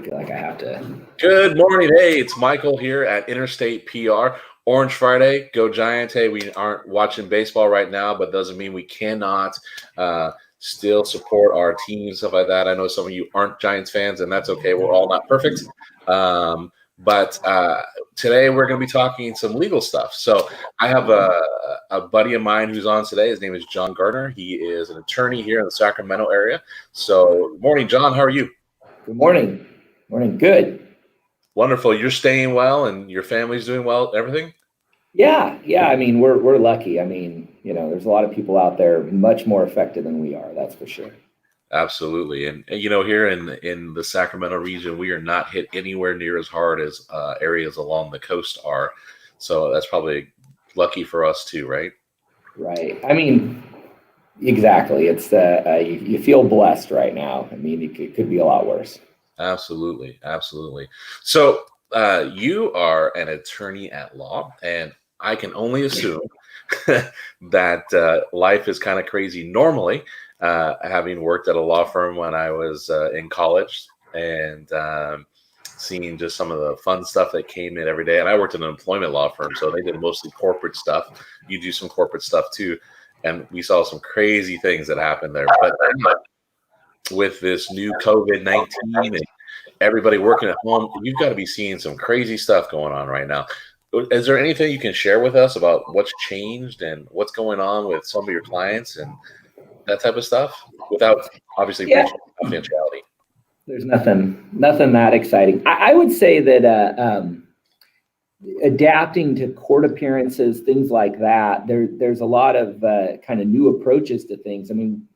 Like I have to. Good morning. Hey, it's Michael here at Interstate PR. Orange Friday, go Giants. Hey, we aren't watching baseball right now, but doesn't mean we cannot still support our team and stuff like that. I know some of you aren't Giants fans, and that's okay. We're all not perfect. But today we're going to be talking some legal stuff. So I have a buddy of mine who's on today. His name is John Garner. He is an attorney here in the Sacramento area. So, good morning, John. How are you? Good morning. Morning. Good. Wonderful. You're staying well and your family's doing well, everything? Yeah. I mean, we're lucky. I mean, there's a lot of people out there much more affected than we are. That's for sure. Absolutely. And here in the Sacramento region, we are not hit anywhere near as hard as areas along the coast are. So that's probably lucky for us too, right? Right. I mean, exactly. It's you feel blessed right now. I mean, it could be a lot worse. Absolutely. So you are an attorney at law, and I can only assume that life is kind of crazy normally, having worked at a law firm when I was in college and seeing just some of the fun stuff that came in every day. And I worked in an employment law firm, so they did mostly corporate stuff. You do some corporate stuff too. And we saw some crazy things that happened there. But with this new COVID-19 and everybody working at home, you've got to be seeing some crazy stuff going on right now. Is there anything you can share with us about what's changed and what's going on with some of your clients and that type of stuff without obviously breaching confidentiality? There's nothing that exciting. I would say that adapting to court appearances, things like that, there's a lot of kind of new approaches to things. I mean,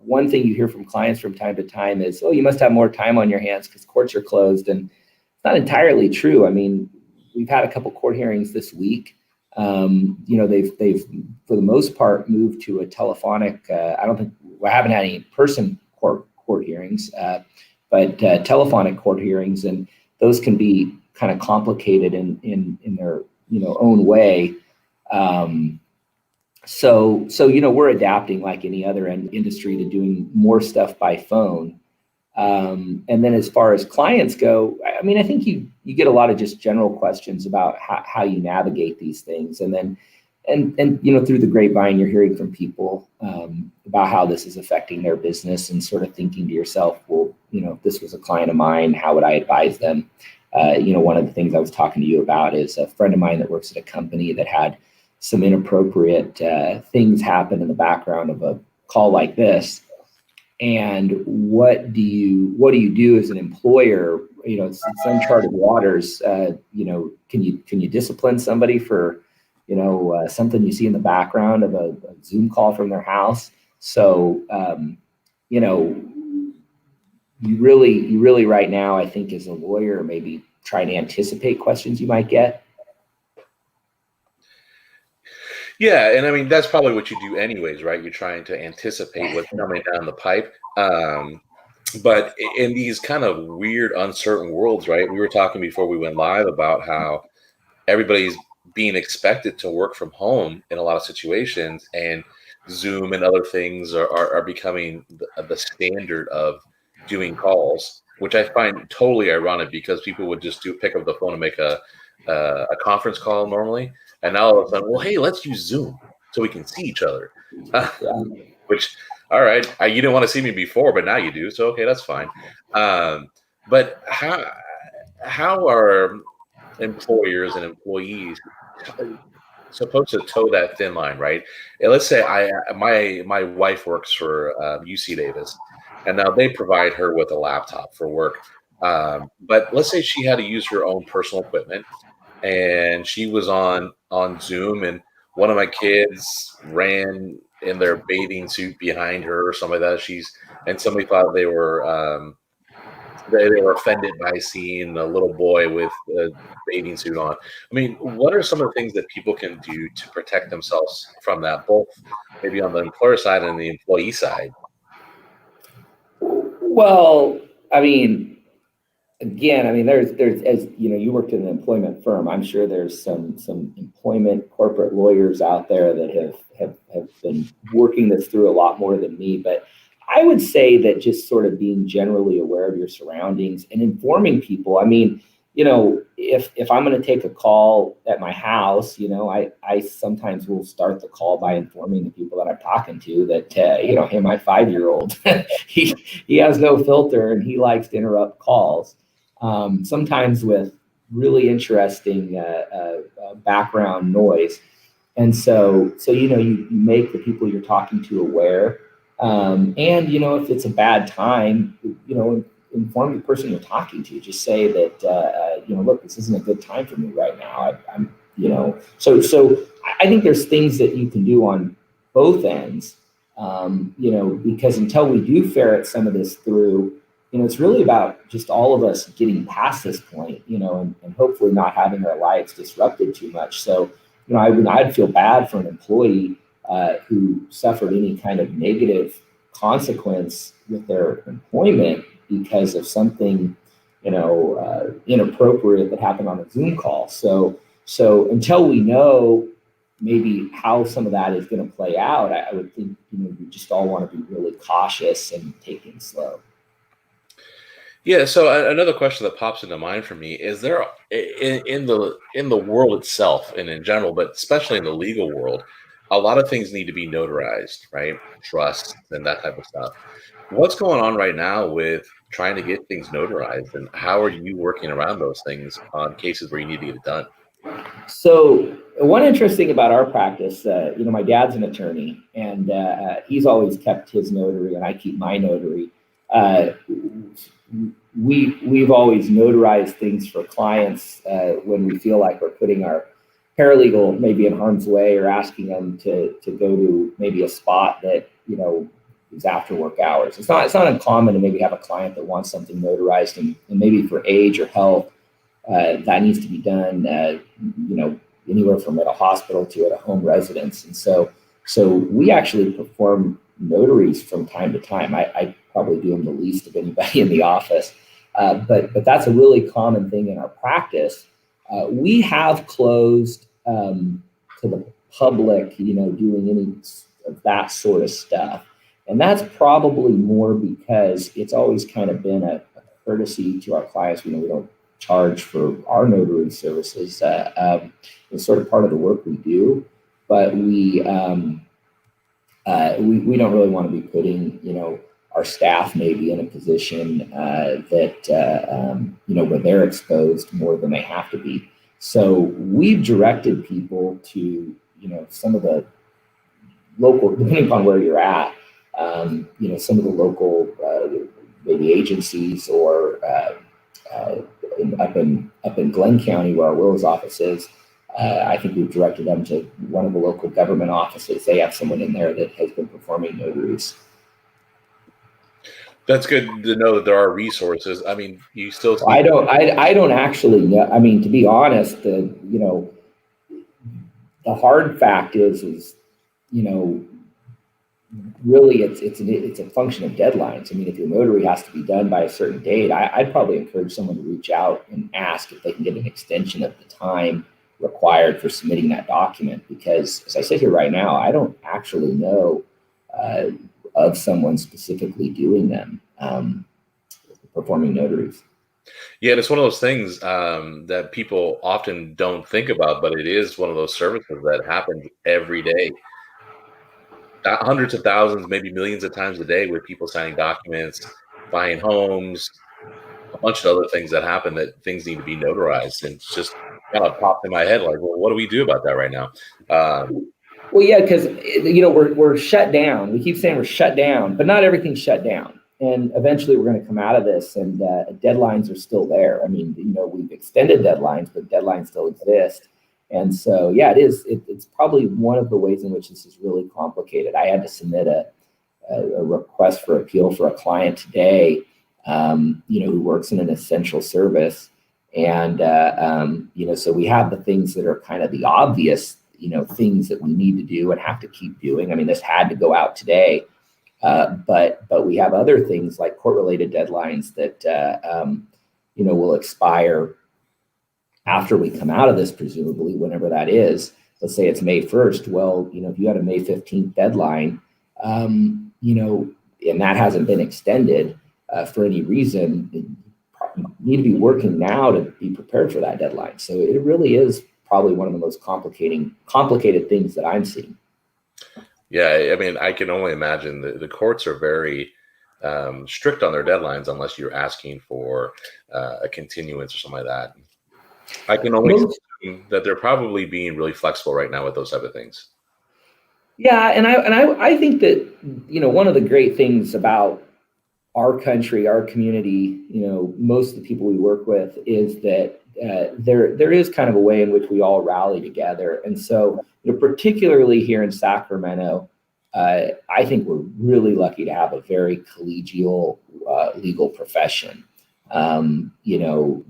one thing you hear from clients from time to time is, oh, you must have more time on your hands because courts are closed. And it's not entirely true. I mean, we've had a couple court hearings this week. They've for the most part moved to a telephonic. I haven't had any person court hearings, but telephonic court hearings, and those can be kind of complicated in their own way. So we're adapting like any other industry to doing more stuff by phone. And then as far as clients go, I mean, I think you get a lot of just general questions about how you navigate these things. And then, and through the grapevine, you're hearing from people about how this is affecting their business and sort of thinking to yourself, well, if this was a client of mine, how would I advise them? One of the things I was talking to you about is a friend of mine that works at a company that had some inappropriate things happen in the background of a call like this. And what do you do as an employer? It's uncharted waters. Can you discipline somebody for, something you see in the background of a Zoom call from their house? So, you really right now, I think as a lawyer, maybe try to anticipate questions you might get. Yeah, and I mean, that's probably what you do anyways, right? You're trying to anticipate what's coming down the pipe. But in these kind of weird, uncertain worlds, right? We were talking before we went live about how everybody's being expected to work from home in a lot of situations, and Zoom and other things are becoming the standard of doing calls, which I find totally ironic because people would just pick up the phone and make a conference call normally. And now all of a sudden, well, hey, let's use Zoom so we can see each other. Which, all right, you didn't want to see me before, but now you do. So, okay, that's fine. But how are employers and employees supposed to toe that thin line, right? And let's say my wife works for UC Davis, and now they provide her with a laptop for work. But let's say she had to use her own personal equipment, and she was on Zoom, and one of my kids ran in their bathing suit behind her or something like that. And somebody thought they were offended by seeing a little boy with a bathing suit on. I mean, what are some of the things that people can do to protect themselves from that, both maybe on the employer side and the employee side? Well, I mean, again, I mean, there's as you worked in an employment firm. I'm sure there's some employment corporate lawyers out there that have been working this through a lot more than me. But I would say that just sort of being generally aware of your surroundings and informing people. I mean, if I'm going to take a call at my house, I sometimes will start the call by informing the people that I'm talking to that, hey, my 5-year-old, he has no filter and he likes to interrupt calls. Sometimes with really interesting background noise. And so you make the people you're talking to aware. And, if it's a bad time, inform the person you're talking to. Just say that, look, this isn't a good time for me right now. So I think there's things that you can do on both ends, because until we do ferret some of this through, it's really about just all of us getting past this point, and hopefully not having our lives disrupted too much. So, I'd feel bad for an employee who suffered any kind of negative consequence with their employment because of something, inappropriate that happened on a Zoom call. So until we know maybe how some of that is going to play out, I would think, we just all want to be really cautious and take things slow. Yeah. So another question that pops into mind for me is there in the world itself and in general, but especially in the legal world, a lot of things need to be notarized, right? Trusts and that type of stuff. What's going on right now with trying to get things notarized, and how are you working around those things on cases where you need to get it done? So one interesting about our practice, my dad's an attorney, and he's always kept his notary, and I keep my notary. We've always notarized things for clients when we feel like we're putting our paralegal maybe in harm's way, or asking them to go to maybe a spot that is after work hours. It's not uncommon to maybe have a client that wants something notarized, and maybe for age or health. That needs to be done, anywhere from at a hospital to at a home residence. And so we actually perform notaries from time to time. I probably do them the least of anybody in the office, but that's a really common thing in our practice. We have closed to the public, doing any of that sort of stuff. And that's probably more because it's always kind of been a courtesy to our clients. We don't charge for our notary services. It's sort of part of the work we do, but we don't really want to be putting our staff maybe in a position that where they're exposed more than they have to be. So we've directed people to some of the local, depending upon where you're at, some of the local maybe agencies or up in Glenn County, where our Willows office is. I think we've directed them to one of the local government offices. They have someone in there that has been performing notaries. That's good to know that there are resources. I mean, you still. I don't actually know. I mean, to be honest, the hard fact is really it's a function of deadlines. I mean, if your notary has to be done by a certain date, I'd probably encourage someone to reach out and ask if they can get an extension of the time required for submitting that document. Because as I sit here right now, I don't actually know of someone specifically doing them, performing notaries. Yeah, it's one of those things that people often don't think about, but it is one of those services that happens every day. Hundreds of thousands, maybe millions of times a day, with people signing documents, buying homes, a bunch of other things that happen that things need to be notarized. And it's just kind of popped in my head like, well, what do we do about that right now? Well, yeah, because we're shut down. We keep saying we're shut down, but not everything's shut down. And eventually we're going to come out of this, and deadlines are still there. I mean, we've extended deadlines, but deadlines still exist. And so, yeah, it's probably one of the ways in which this is really complicated. I had to submit a request for appeal for a client today, who works in an essential service. And, so we have the things that are kind of the obvious, things that we need to do and have to keep doing. I mean, this had to go out today. But we have other things like court-related deadlines that, will expire after we come out of this, presumably, whenever that is. Let's say it's May 1st. Well, if you had a May 15th deadline, and that hasn't been extended for any reason, you need to be working now to be prepared for that deadline. So it really is probably one of the most complicated things that I'm seeing. Yeah, I mean, I can only imagine the courts are very strict on their deadlines unless you're asking for a continuance or something like that. I can only assume that they're probably being really flexible right now with those type of things. Yeah, and I think that, one of the great things about our country, our community, most of the people we work with, is that there is kind of a way in which we all rally together. And so, particularly here in Sacramento, I think we're really lucky to have a very collegial legal profession.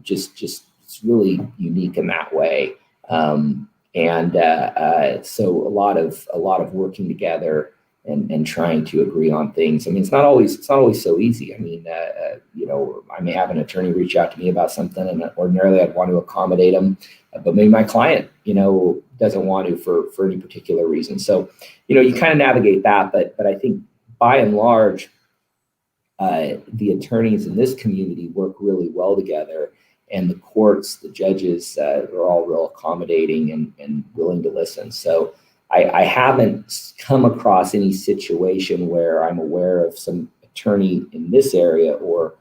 Just it's really unique in that way. So a lot of working together and trying to agree on things. I mean, it's not always so easy. I mean, I may have an attorney reach out to me about something, and ordinarily I'd want to accommodate them, but maybe my client, doesn't want to for any particular reason. So, you kind of navigate that, but I think by and large, the attorneys in this community work really well together, and the courts, the judges, are all real accommodating and willing to listen. So I haven't come across any situation where I'm aware of some attorney in this area or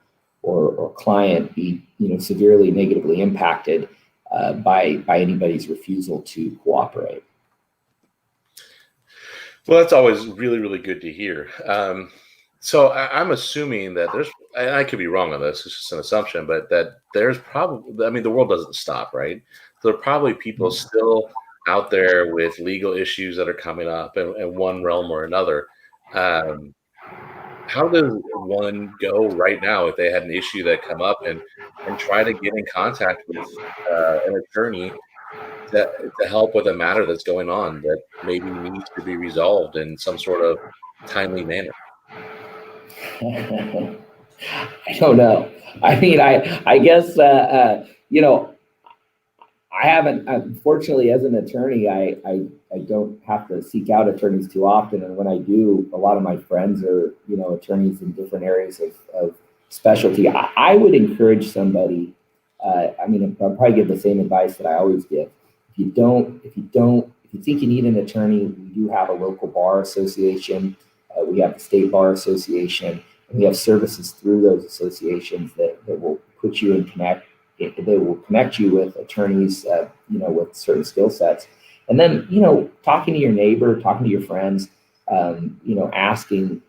client be severely negatively impacted by anybody's refusal to cooperate. Well, that's always really, really good to hear. So I'm assuming that and I could be wrong on this, it's just an assumption, but that there's probably, I mean, the world doesn't stop, right? So there are probably people still out there with legal issues that are coming up in one realm or another. How does one go right now if they had an issue that come up and try to get in contact with an attorney to help with a matter that's going on that maybe needs to be resolved in some sort of timely manner? I don't know. I mean, I guess, I haven't, unfortunately, as an attorney, I don't have to seek out attorneys too often. And when I do, a lot of my friends are, attorneys in different areas of specialty. I would encourage somebody, I mean, I'll probably give the same advice that I always give. If you think you need an attorney, we do have a local bar association. We have the state bar association, and we have services through those associations that will put you in they will connect you with attorneys, with certain skill sets. And then, talking to your neighbor, talking to your friends, asking,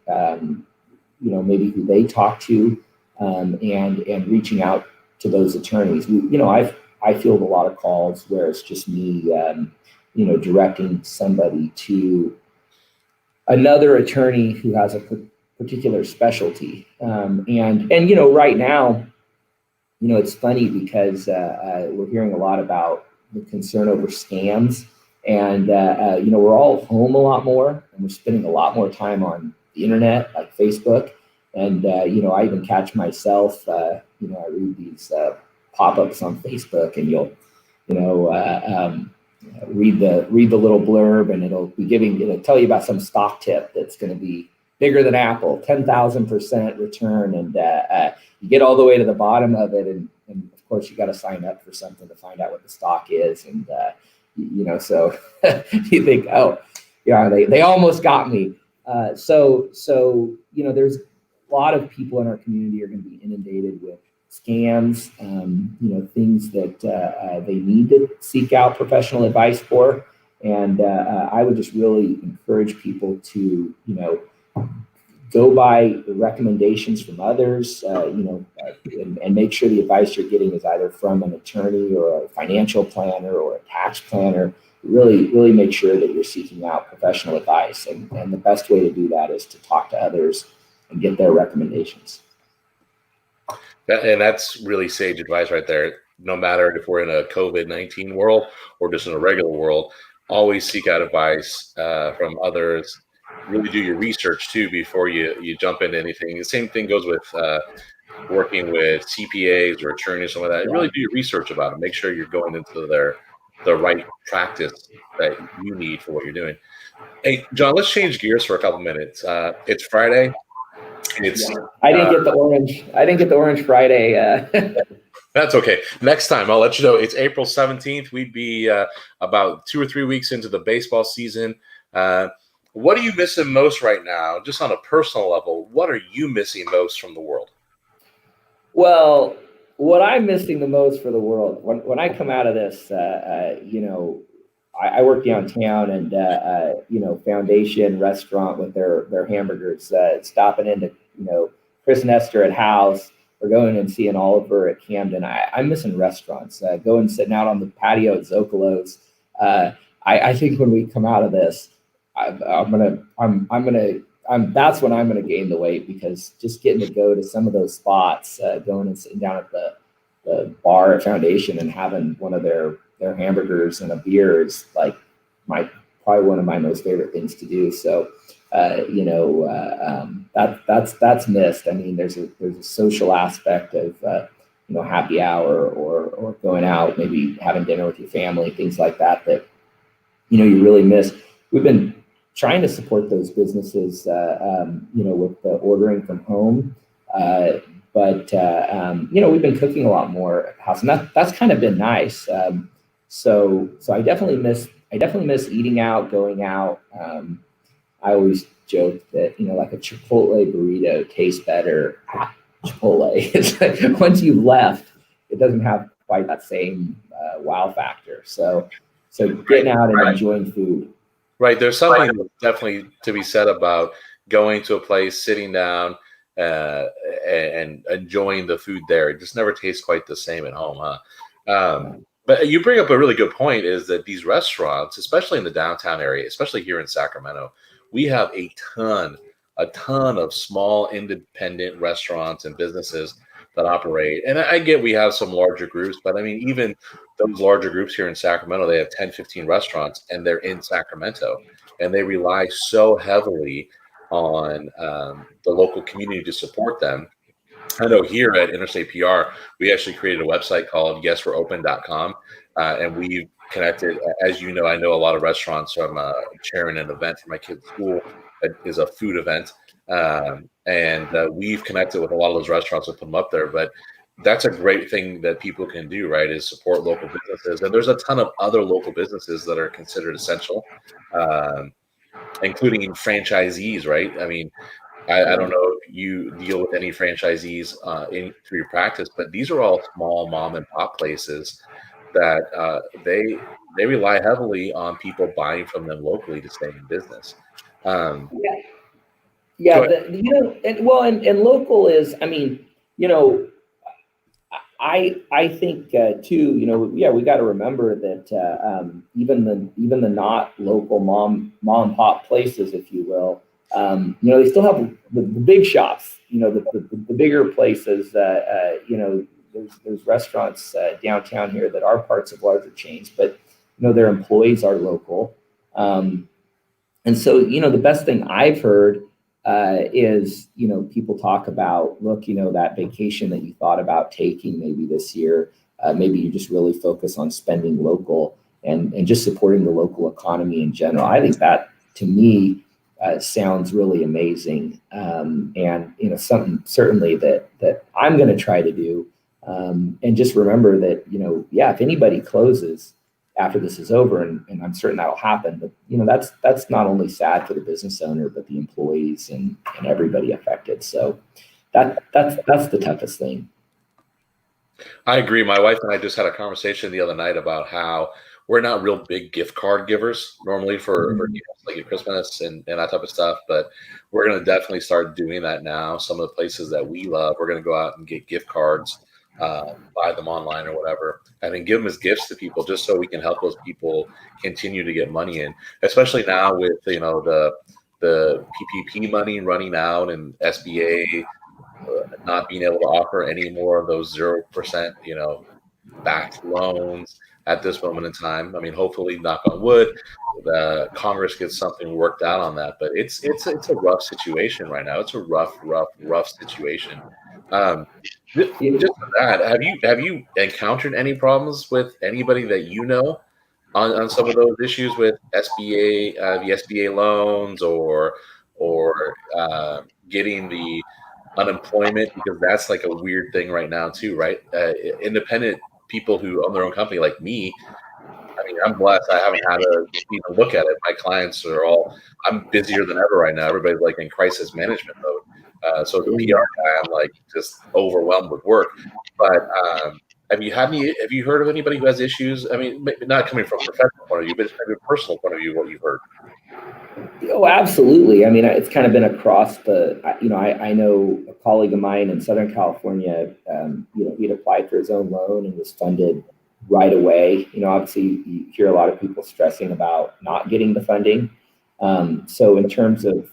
maybe who they talk to, and reaching out to those attorneys. I field a lot of calls where it's just me, directing somebody to another attorney who has a particular specialty. Right now, it's funny because we're hearing a lot about the concern over scams, and we're all home a lot more, and we're spending a lot more time on the internet, like Facebook, and I even catch myself. I read these pop-ups on Facebook, and you'll read the little blurb, and it'll tell you about some stock tip that's going to be bigger than Apple, 10,000% return, and you get all the way to the bottom of it, and of course you got to sign up for something to find out what the stock is, and so you think, oh, they almost got me. So there's a lot of people in our community are going to be inundated with scams, things that they need to seek out professional advice for, and I would just really encourage people to go by the recommendations from others, and make sure the advice you're getting is either from an attorney or a financial planner or a tax planner. Really, really make sure that you're seeking out professional advice. And the best way to do that is to talk to others and get their recommendations. And that's really sage advice right there. No matter if we're in a COVID-19 world or just in a regular world, always seek out advice from others. Really do your research too before you jump into anything. The same thing goes with working with CPAs or attorneys, some of that. Really do your research about them. Make sure you're going into the right practice that you need for what you're doing. Hey, John, let's change gears for a couple minutes. It's Friday. It's I didn't get the orange. I didn't get the Orange Friday. That's okay. Next time, I'll let you know. It's April 17th. We'd be about 2 or 3 weeks into the baseball season. What are you missing most right now, just on a personal level? What are you missing most from the world? Well, what I'm missing the most for the world when I come out of this, I work downtown, and Foundation Restaurant with their hamburgers, stopping into Chris and Esther at House, or going and seeing Oliver at Camden. I'm missing restaurants. Going sitting out on the patio at Zocalo's. I think when we come out of this, that's when I'm gonna gain the weight, because just getting to go to some of those spots, going and sitting down at the bar at Foundation and having one of their hamburgers and a beer is like probably one of my most favorite things to do. So that's missed. I mean, there's a social aspect of happy hour, or going out, maybe having dinner with your family, things like that you really miss. We've been trying to support those businesses, with the ordering from home. But we've been cooking a lot more at the house, and that's kind of been nice. So I definitely miss eating out, going out. I always joke that like a Chipotle burrito tastes better at Chipotle. It's like, once you've left, it doesn't have quite that same wow factor. So getting out and enjoying food. Right. There's something definitely to be said about going to a place, sitting down, and enjoying the food there. It just never tastes quite the same at home, huh? But you bring up a really good point, is that these restaurants, especially in the downtown area, especially here in Sacramento, we have a ton of small independent restaurants and businesses that operate. And I get we have some larger groups, but I mean, even those larger groups here in Sacramento, they have 10, 15 restaurants, and they're in Sacramento, and they rely so heavily on the local community to support them. I know here at Interstate PR, we actually created a website called yeswe'reopen.com, and we've connected, as you know, I know a lot of restaurants. So I'm chairing an event for my kids' school that is a food event, and we've connected with a lot of those restaurants and put them up there. But that's a great thing that people can do, right, is support local businesses. And there's a ton of other local businesses that are considered essential, including franchisees, right? I mean, I don't know if you deal with any franchisees through your practice, but these are all small mom and pop places that they rely heavily on people buying from them locally to stay in business. And local is, I mean, I think too, we got to remember that even the not local mom and pop places, if you will, they still have the big shops, the bigger places. There's restaurants downtown here that are parts of larger chains, but their employees are local. And so, the best thing I've heard is, people talk about, look, that vacation that you thought about taking maybe this year, maybe you just really focus on spending local and just supporting the local economy in general. I think that, to me, sounds really amazing, and something certainly that I'm going to try to do, and just remember that if anybody closes after this is over, and I'm certain that'll happen, but that's not only sad for the business owner, but the employees and everybody affected. So that's the toughest thing. I agree. My wife and I just had a conversation the other night about how we're not real big gift card givers normally for like Christmas and that type of stuff, but we're going to definitely start doing that now. Some of the places that we love, we're going to go out and get gift cards, buy them online or whatever, and then give them as gifts to people, just so we can help those people continue to get money in, especially now with the PPP money running out and SBA not being able to offer any more of those 0% backed loans at this moment in time. I mean, hopefully, knock on wood, the Congress gets something worked out on that. But it's a rough situation right now. It's a rough situation. Just for that, have you encountered any problems with anybody that on some of those issues with SBA, the SBA loans, or getting the unemployment, because that's like a weird thing right now too, right? Independent people who own their own company like me, I mean, I'm blessed. I haven't had to even look at it. My clients are all, I'm busier than ever right now. Everybody's like in crisis management mode. So the PR guy, I'm like just overwhelmed with work. But have you heard of anybody who has issues? I mean, maybe not coming from a professional point of view, but maybe a personal point of view, what you've heard. Oh, absolutely. I mean, it's kind of been across I know a colleague of mine in Southern California, he'd applied for his own loan and was funded right away. Obviously you hear a lot of people stressing about not getting the funding. So in terms of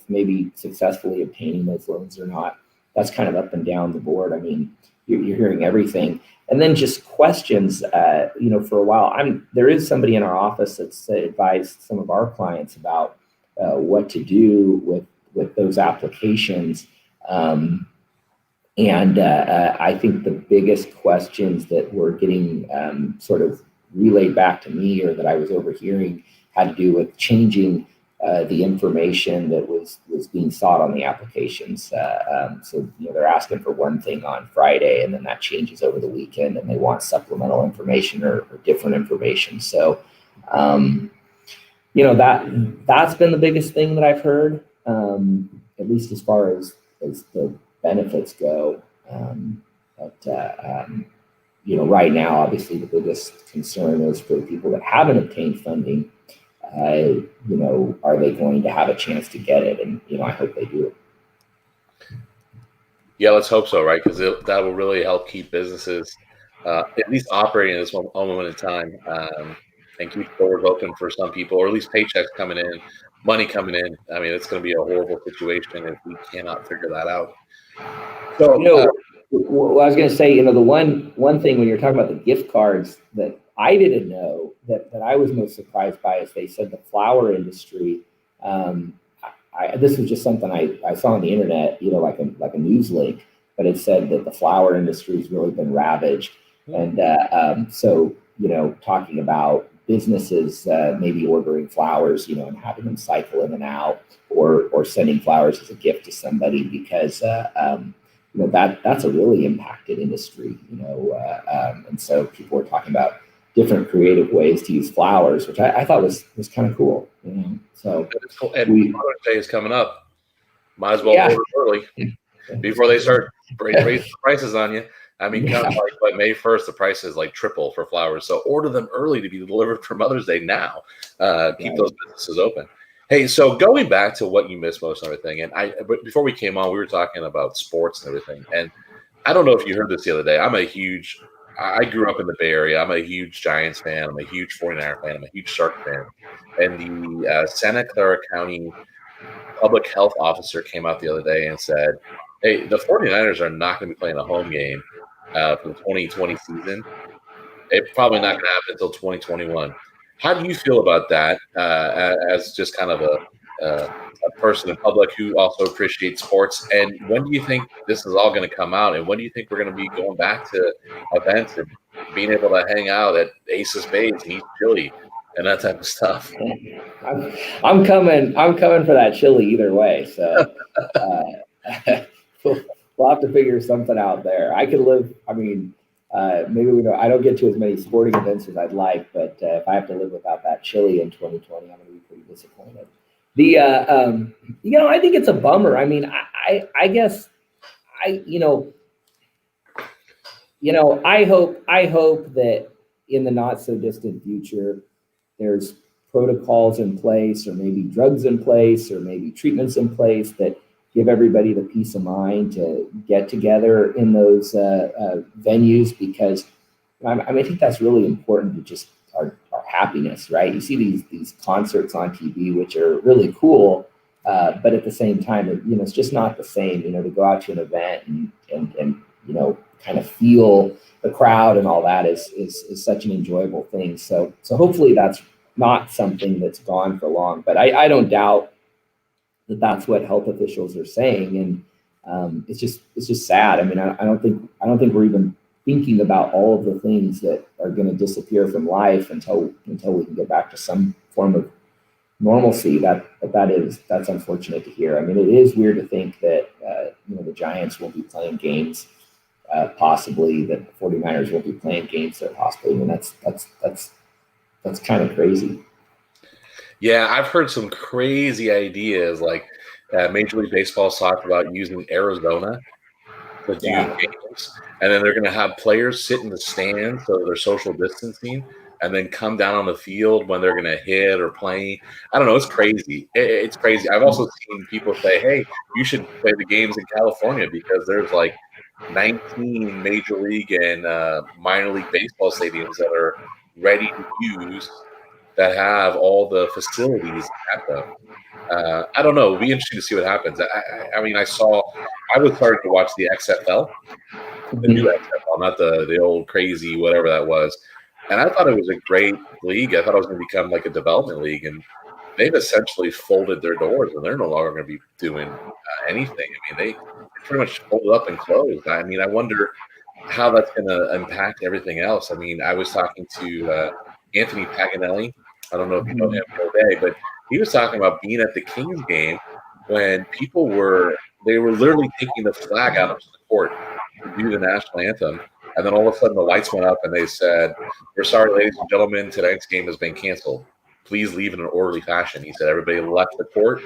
maybe successfully obtaining those loans or not, that's kind of up and down the board. I mean, you're hearing everything. And then just questions, for a while, there is somebody in our office that's advised some of our clients about what to do with those applications. I think the biggest questions that were getting sort of relayed back to me, or that I was overhearing, had to do with changing the information that was being sought on the applications. So they're asking for one thing on Friday, and then that changes over the weekend, and they want supplemental information or different information. So that's been the biggest thing that I've heard, at least as far as the benefits go. Right now, obviously, the biggest concern is for the people that haven't obtained funding. Are they going to have a chance to get it? And I hope they do. Yeah, let's hope so, right? Because that will really help keep businesses at least operating at this moment in time, and keep doors open for some people, or at least paychecks coming in, money coming in. I mean, it's going to be a horrible situation if we cannot figure that out. So, well, I was going to say, the one thing when you're talking about the gift cards that I didn't know that I was most surprised by is they said the flower industry. This was just something I saw on the internet, like a news link, but it said that the flower industry has really been ravaged, and so talking about businesses maybe ordering flowers, and having them cycle in and out, or sending flowers as a gift to somebody, because that's a really impacted industry, and so people were talking about different creative ways to use flowers, which I thought was kind of cool. So and Mother's Day is coming up. Might as well order early before they start raising prices on you. I mean, kind of like by May 1st, the price is like triple for flowers. So order them early to be delivered for Mother's Day now. Keep those businesses open. Hey, so going back to what you missed most and everything, but before we came on, we were talking about sports and everything. And I don't know if you heard this the other day. I grew up in the Bay Area. I'm a huge Giants fan. I'm a huge 49er fan. I'm a huge Shark fan. And the Santa Clara County public health officer came out the other day and said, hey, the 49ers are not going to be playing a home game for the 2020 season. It's probably not going to happen until 2021. How do you feel about that as just kind of a person in public who also appreciates sports? And when do you think this is all going to come out? And when do you think we're going to be going back to events and being able to hang out at Aces Bays and eat chili and that type of stuff? I'm coming for that chili either way. So we'll have to figure something out there. I could live. I mean, maybe I don't get to as many sporting events as I'd like, but if I have to live without that chili in 2020, I'm going to be pretty disappointed. I think it's a bummer. I mean, I guess I hope that in the not so distant future, there's protocols in place, or maybe drugs in place, or maybe treatments in place that give everybody the peace of mind to get together in those venues, because I think that's really important to just our happiness, right? You see these concerts on TV, which are really cool, but at the same time, it's just not the same, to go out to an event and kind of feel the crowd and all that is such an enjoyable thing. So hopefully that's not something that's gone for long, but I don't doubt that that's what health officials are saying, and it's just sad. I mean, I don't think we're even thinking about all of the things that are going to disappear from life until we can get back to some form of normalcy. That's unfortunate to hear. I mean, it is weird to think that the Giants will be playing games, possibly that the 49ers will be playing games there possibly. I mean, that's kind of crazy. Yeah, I've heard some crazy ideas. Like Major League Baseball's talked about using Arizona to do Yeah. games, and then they're going to have players sit in the stands so they're social distancing, and then come down on the field when they're going to hit or play. I don't know. It's crazy. It's crazy. I've also seen people say, "Hey, you should play the games in California because there's like 19 major league and minor league baseball stadiums that are ready to use that have all the facilities at them." I don't know. It'll be interesting to see what happens. I mean, I was starting to watch the XFL, the new Mhm. XFL, not the old crazy whatever that was. And I thought it was a great league. I thought it was going to become like a development league, and they've essentially folded their doors, and they're no longer going to be doing anything. I mean, they pretty much folded up and closed. I mean, I wonder how that's going to impact everything else. I mean, I was talking to Anthony Paganelli. I don't know if you know him, the other day, but he was talking about being at the Kings game when they were literally taking the flag out of the court to do the national anthem. And then all of a sudden the lights went up and they said, "We're sorry, ladies and gentlemen, tonight's game has been canceled. Please leave in an orderly fashion." He said everybody left the court.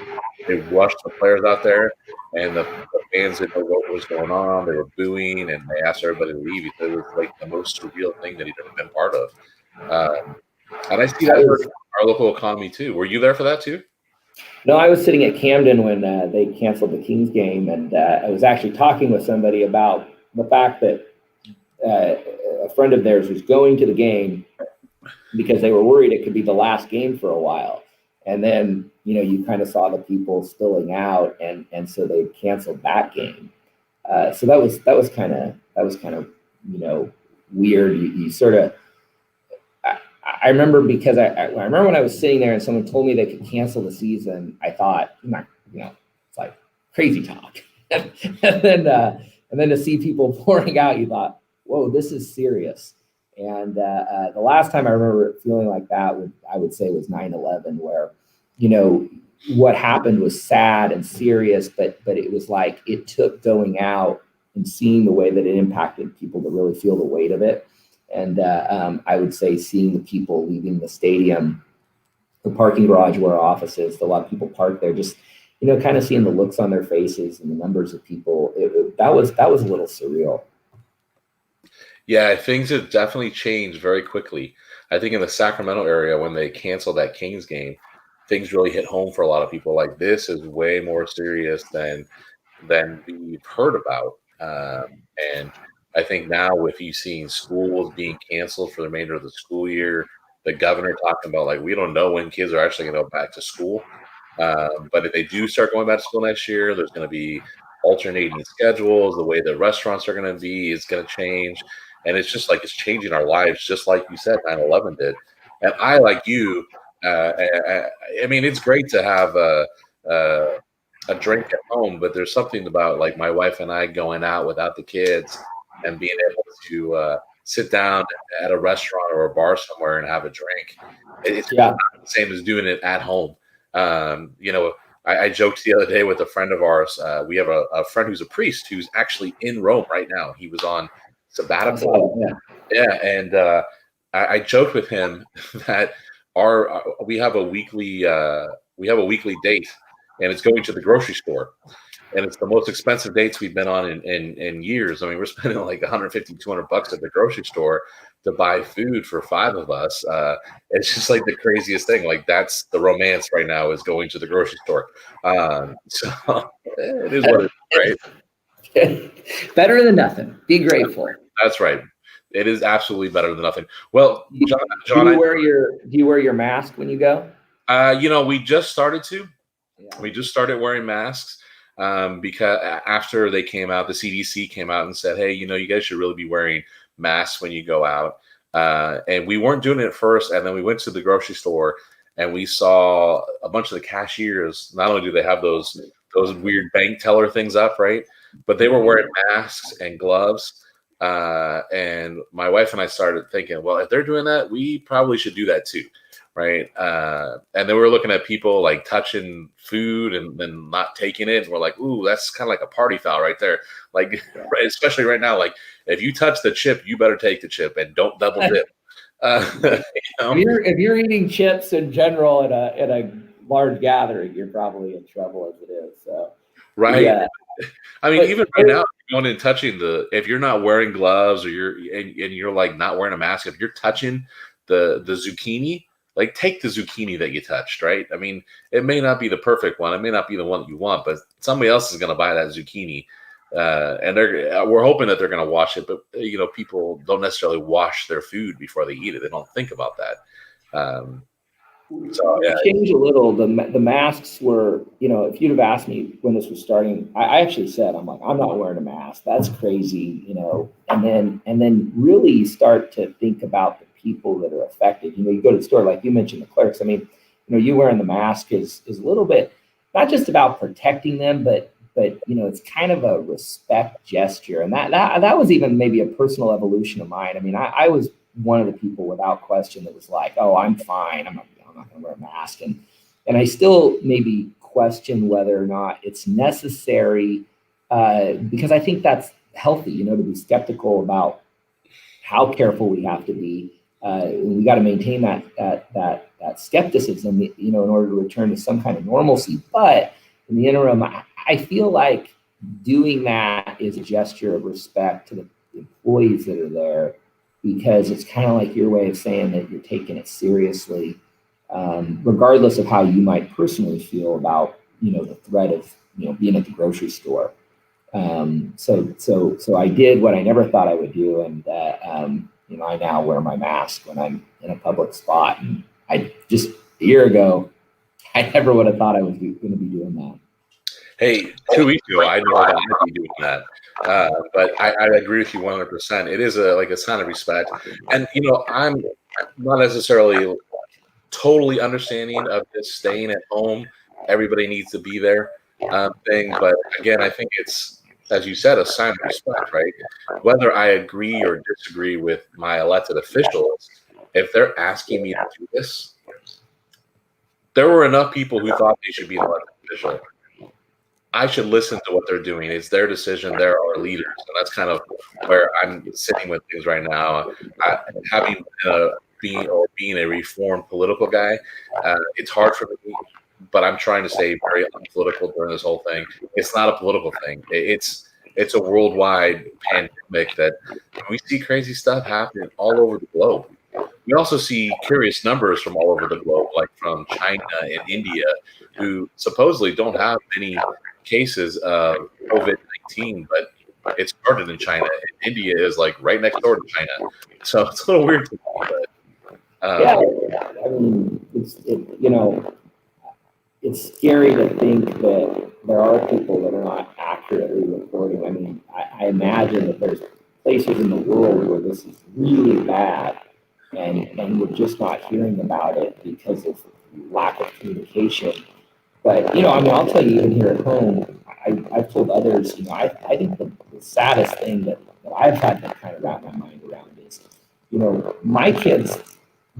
They rushed the players out there, and the fans didn't know what was going on. They were booing, and they asked everybody to leave. He said it was like the most surreal thing that he'd ever been part of. And I see I that hurt was our local economy too. Were you there for that too? No, I was sitting at Camden when they canceled the Kings game, and I was actually talking with somebody about the fact that uh, a friend of theirs was going to the game because they were worried it could be the last game for a while. And then, you kind of saw the people spilling out, and so they canceled that game. So that was kind of weird. You sort of I remember because I remember when I was sitting there and someone told me they could cancel the season. I thought, it's like crazy talk. And then to see people pouring out, you thought, whoa, this is serious. And the last time I remember feeling like that, I would say was 9/11, where what happened was sad and serious, but it was like it took going out and seeing the way that it impacted people to really feel the weight of it. And I would say seeing the people leaving the stadium, the parking garage where our office is, a lot of people park there, just kind of seeing the looks on their faces and the numbers of people. That was a little surreal. Yeah, things have definitely changed very quickly. I think in the Sacramento area, when they canceled that Kings game, things really hit home for a lot of people. Like, this is way more serious than we've heard about. And I think now, with you seeing schools being canceled for the remainder of the school year, the governor talking about, like, we don't know when kids are actually going to go back to school. But if they do start going back to school next year, there's going to be alternating schedules. The way the restaurants are going to be is going to change. And it's just like it's changing our lives, just like you said, 9/11 did. And I, like you, I mean, it's great to have a drink at home, but there's something about, like, my wife and I going out without the kids and being able to sit down at a restaurant or a bar somewhere and have a drink. It's just Yeah. not the same as doing it at home. You know, I joked the other day with a friend of ours. We have a friend who's a priest who's actually in Rome right now. He was on sabbatical. Yeah. Yeah, and I joked with him that our we have a weekly date, and it's going to the grocery store, and it's the most expensive dates we've been on in years. I mean, we're spending like 150, 200 bucks at the grocery store to buy food for five of us. It's just like the craziest thing. Like, that's the romance right now, is going to the grocery store. So it is what it is, right? Better than nothing. Be grateful. That's right. It is absolutely better than nothing. Well, Do John, you wear your mask when you go? we just started to. Yeah. We just started wearing masks because after they came out, the CDC came out and said, "Hey, you guys should really be wearing masks when you go out." And we weren't doing it at first, and then we went to the grocery store and we saw a bunch of the cashiers. Not only do they have those weird bank teller things up, right, but they were wearing masks and gloves. And my wife and I started thinking, well, if they're doing that, we probably should do that too. right? And then we're looking at people like touching food and then not taking it. And we're like, ooh, that's kind of like a party foul right there. Like, right, especially right now, like if you touch the chip, you better take the chip and don't double dip. You know? If you're eating chips in general in a large gathering, you're probably in trouble as it is. So, Right. yeah. I mean, But even right now, going and touching if you're not wearing gloves or you're like not wearing a mask, if you're touching the zucchini, like take the zucchini that you touched, right? I mean, it may not be the perfect one, it may not be the one that you want, but somebody else is going to buy that zucchini, and we're hoping that they're going to wash it. But people don't necessarily wash their food before they eat it; they don't think about that. So yeah, change a little. The masks were, if you'd have asked me when this was starting, I actually said, I'm like, I'm not wearing a mask. That's crazy, And then really start to think about the people that are affected. You go to the store, like you mentioned, the clerks. I mean, you wearing the mask is a little bit not just about protecting them, but it's kind of a respect gesture, and that was even maybe a personal evolution of mine. I mean, I was one of the people without question that was like, oh, I'm fine. I'm not going to wear a mask. And I still maybe question whether or not it's necessary, because I think that's healthy, to be skeptical about how careful we have to be. We got to maintain that skepticism, in order to return to some kind of normalcy. But in the interim, I feel like doing that is a gesture of respect to the employees that are there, because it's kind of like your way of saying that you're taking it seriously, regardless of how you might personally feel about, the threat of, being at the grocery store. So I did what I never thought I would do. And, I now wear my mask when I'm in a public spot. And I just a year ago, I never would have thought I was going to be doing that. Hey, 2 weeks ago, I never thought I'd be doing that. But I agree with you 100%. It is a sign of respect. And, I'm not necessarily totally understanding of this staying at home, everybody needs to be there thing. But again, I think it's, as you said, a sign of respect, right? Whether I agree or disagree with my elected officials, if they're asking me to do this, there were enough people who thought they should be an elected official. I should listen to what they're doing. It's their decision. They're our leaders. And that's kind of where I'm sitting with things right now. Having being a reformed political guy, it's hard for me, but I'm trying to stay very unpolitical during this whole thing. It's not a political thing. It's a worldwide pandemic that we see crazy stuff happening all over the globe. We also see curious numbers from all over the globe, like from China and India, who supposedly don't have many cases of COVID-19, but it started in China, and India is like right next door to China. So it's a little weird to me, but yeah, I mean, it's scary to think that there are people that are not accurately reporting. I mean, I imagine that there's places in the world where this is really bad, and we're just not hearing about it because of lack of communication. But, I mean, I'll tell you, even here at home, I've told others, I think the saddest thing that I've had to kind of wrap my mind around is, my kids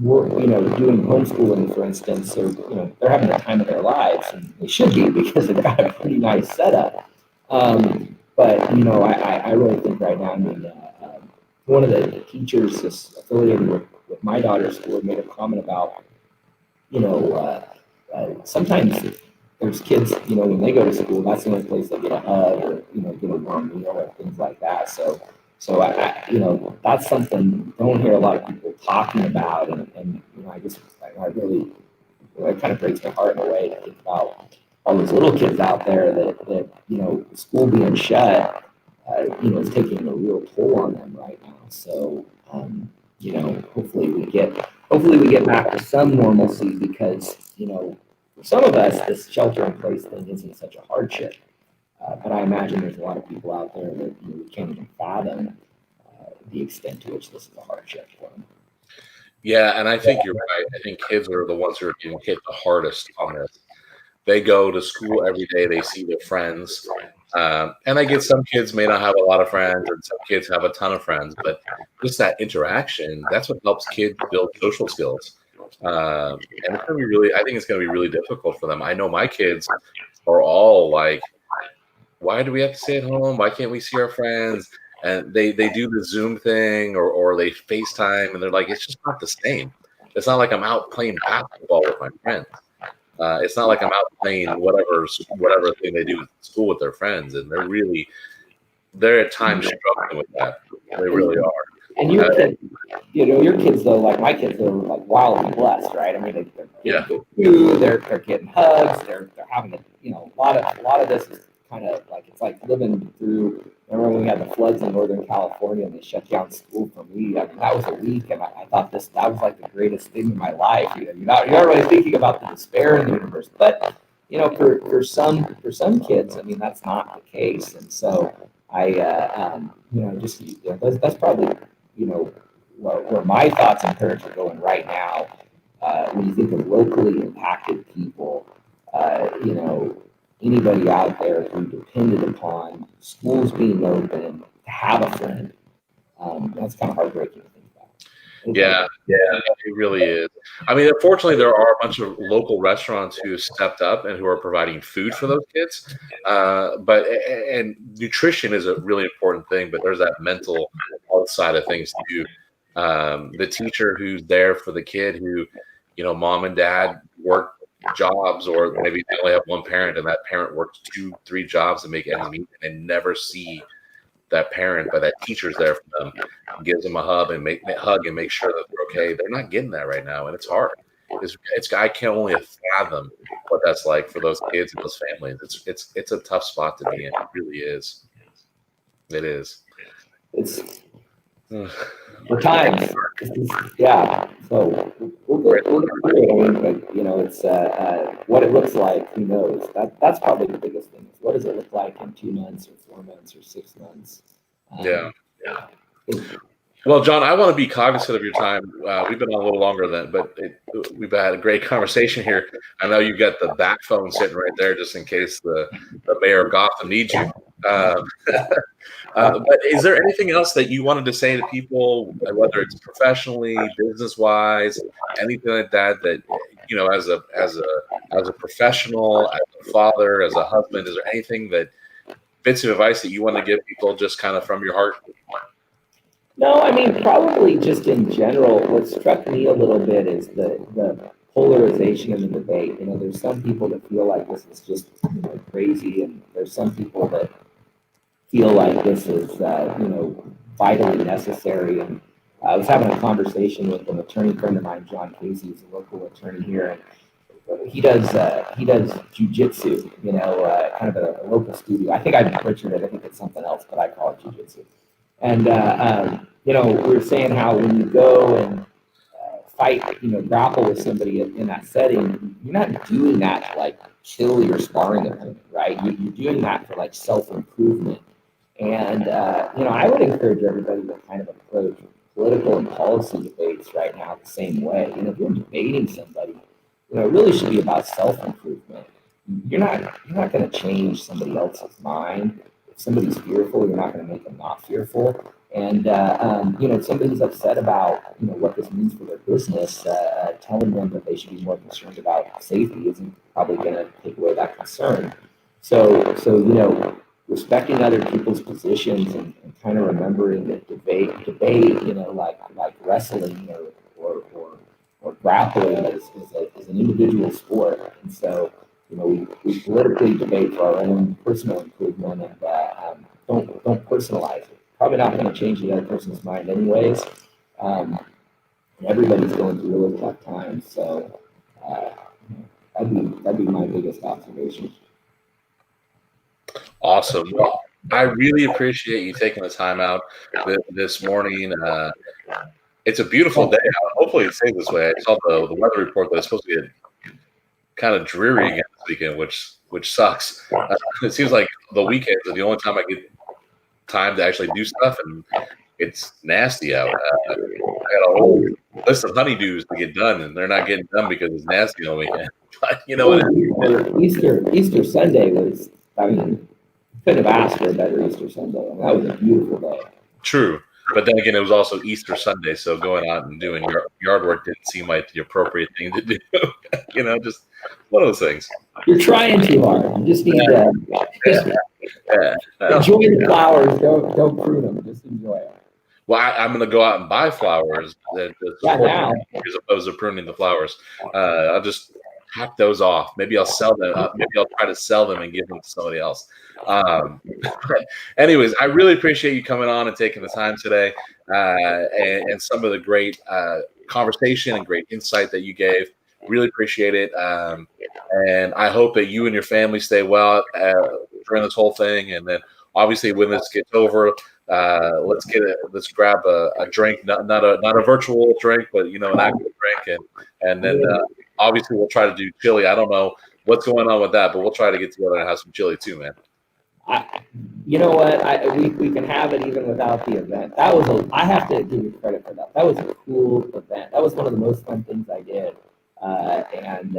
were, doing homeschooling, for instance, or, they're having the time of their lives, and they should be because they've got a pretty nice setup. But, I really think right now, I mean, one of the teachers that's affiliated with my daughter's school made a comment about, sometimes there's kids, when they go to school, that's the only place they get a hug or, get a warm meal or things like that. So I that's something I don't hear a lot of people talking about. And I just, I really, it kind of breaks my heart in a way to think about all those little kids out there that school being shut, is taking a real toll on them right now. So, hopefully we get back to some normalcy, because, for some of us, this shelter in place thing isn't such a hardship. But I imagine there's a lot of people out there that we can't even fathom the extent to which this is a hardship for them. yeah, and I think you're right. I think kids are the ones who are getting hit the hardest on this. They go to school every day. They see their friends. And I get some kids may not have a lot of friends, and some kids have a ton of friends. But just that interaction, that's what helps kids build social skills. And it's going to be really, I think it's going to be really difficult for them. I know my kids are all like, why do we have to stay at home? Why can't we see our friends? And they do the Zoom thing or they FaceTime, and they're like, it's just not the same. It's not like I'm out playing basketball with my friends. It's not like I'm out playing whatever thing they do at school with their friends, and they're at times struggling with that. They really are. And your kids, your kids though, like my kids, are like wildly blessed, right? I mean, they're getting good food, they're getting hugs, they're having a lot of this is kind of like it's like living through. Remember when we had the floods in Northern California and they shut down school for me? I mean, that was a week, and I thought that was like the greatest thing in my life. You're not really thinking about the despair in the universe, but for some kids, I mean, that's not the case, and so that's probably where my thoughts and prayers are going right now. When you think of locally impacted people, anybody out there who depended upon schools being open to have a friend, that's kind of heartbreaking to think about. Yeah, it really is. I mean, unfortunately, there are a bunch of local restaurants who have stepped up and who are providing food for those kids. And nutrition is a really important thing, but there's that mental health side of things too. The teacher who's there for the kid who, mom and dad work jobs, or maybe they only have one parent and that parent works 2-3 jobs to make ends meet and never see that parent, but that teacher's there for them, gives them a hug and make sure that they're okay. They're not getting that right now, and it's hard. I can't only fathom what that's like for those kids and those families. It's a tough spot to be in. It really is. It is. It's for times. Yeah. So we'll get through it, but it's what it looks like. Who knows? That's probably the biggest thing. Is what does it look like in 2 months or 4 months or 6 months? Yeah. Well, John, I want to be cognizant of your time. We've been on a little longer but we've had a great conversation here. I know you've got the back phone sitting right there just in case the mayor of Gotham needs you. But is there anything else that you wanted to say to people, whether it's professionally, business-wise, anything like that, as a professional, as a father, as a husband, is there anything bits of advice that you want to give people just kind of from your heart? No, I mean, probably just in general, what struck me a little bit is the polarization of the debate. There's some people that feel like this is just crazy, and there's some people that feel like this is, vitally necessary. And I was having a conversation with an attorney friend of mine, John Casey, who's a local attorney here. And he does jujitsu, kind of a local studio. I think I butchered it. I think it's something else, but I call it jujitsu. And, we were saying how when you go and fight, grapple with somebody in that setting, you're not doing that to like kill your sparring opponent, right? You're doing that for like self-improvement. And, I would encourage everybody to kind of approach political and policy debates right now the same way. If you're debating somebody, it really should be about self-improvement. You're not going to change somebody else's mind. If somebody's fearful, you're not going to make them not fearful. And, if somebody's upset about, what this means for their business, telling them that they should be more concerned about safety isn't probably going to take away that concern. So, respecting other people's positions and kind of remembering that debate, like wrestling or grappling is an individual sport. And so, we politically debate for our own personal improvement, and don't personalize it. Probably not going to change the other person's mind anyways. Everybody's going through really tough times, so that'd be my biggest observation. Awesome. Well, I really appreciate you taking the time out this morning. It's a beautiful day. Hopefully it stays this way. I saw the weather report that it's supposed to be kind of dreary again this weekend, which sucks. It seems like the weekends are the only time I get time to actually do stuff, and it's nasty out. I got a whole list of honeydews to get done, and they're not getting done because it's nasty on the weekend. But Easter Sunday was, couldn't have asked for a better Easter Sunday. That was a beautiful day. True. But then again, it was also Easter Sunday, so going out and doing yard work didn't seem like the appropriate thing to do. Just one of those things. You're trying too hard. You just need to enjoy the flowers. Don't prune them. Just enjoy them. Well, I'm going to go out and buy flowers now. as opposed to pruning the flowers. I'll just hack those off. Maybe I'll sell them. Maybe I'll try to sell them and give them to somebody else. Anyways, I really appreciate you coming on and taking the time today, and some of the great conversation and great insight that you gave. Really appreciate it. And I hope that you and your family stay well during this whole thing. And then obviously when this gets over, let's grab a drink, not a virtual drink, but an actual drink, and then obviously we'll try to do chili. I don't know what's going on with that, but we'll try to get together and have some chili too, man. You know what? We can have it even without the event. I have to give you credit for that. That was a cool event. That was one of the most fun things I did. And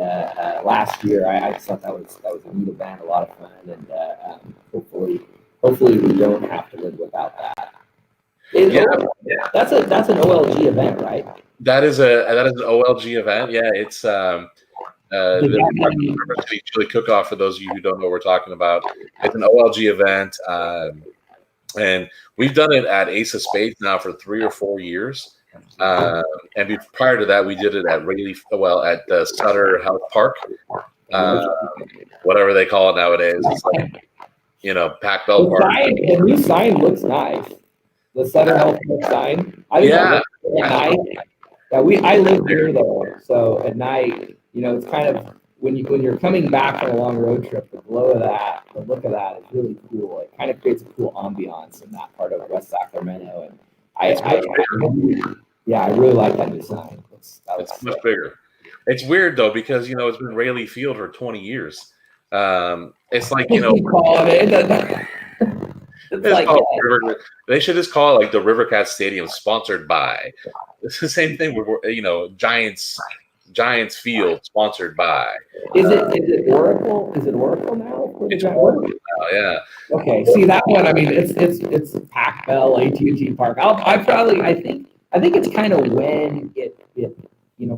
last year I just thought that was a neat event, a lot of fun, and hopefully we don't have to live without that. That's an OLG event, right? That is an OLG event. Yeah, it's the Chili Cook-Off. For those of you who don't know what we're talking about, it's an OLG event, and we've done it at Ace of Spades now for 3 or 4 years. And prior to that, we did it at at the Sutter Health Park, whatever they call it nowadays. It's like Pac Bell Park. The new sign looks nice. The Sutter Health Park sign. I live here though, so at night, it's kind of when you're coming back from a long road trip, the look of that is really cool. It kind of creates a cool ambiance in that part of West Sacramento, and I really like that new sign. It's much bigger. It's weird though because it's been Rayleigh Field for 20 years. It's like they should just call it like the Rivercat Stadium, sponsored by. It's the same thing with Giants Field, sponsored by. Is it Oracle? Is it Oracle now? It's Oracle now, yeah. Okay, see that one. I mean, it's Pac Bell, AT&T Park. I think it's kind of when it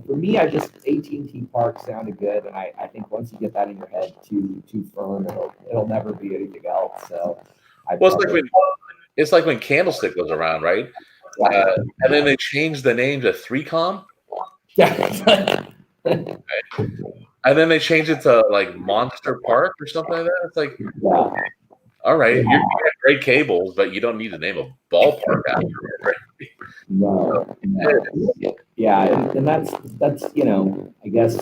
for me, AT&T Park sounded good, and I think once you get that in your head too firm, it'll never be anything else. So, it's like when Candlestick was around, right? And then they changed the name to 3Com. Yeah. And then they changed it to like Monster Park or something like that. It's like, all right, you got great cables, but you don't need to name a ballpark after it, right? No. Yeah, and that's I guess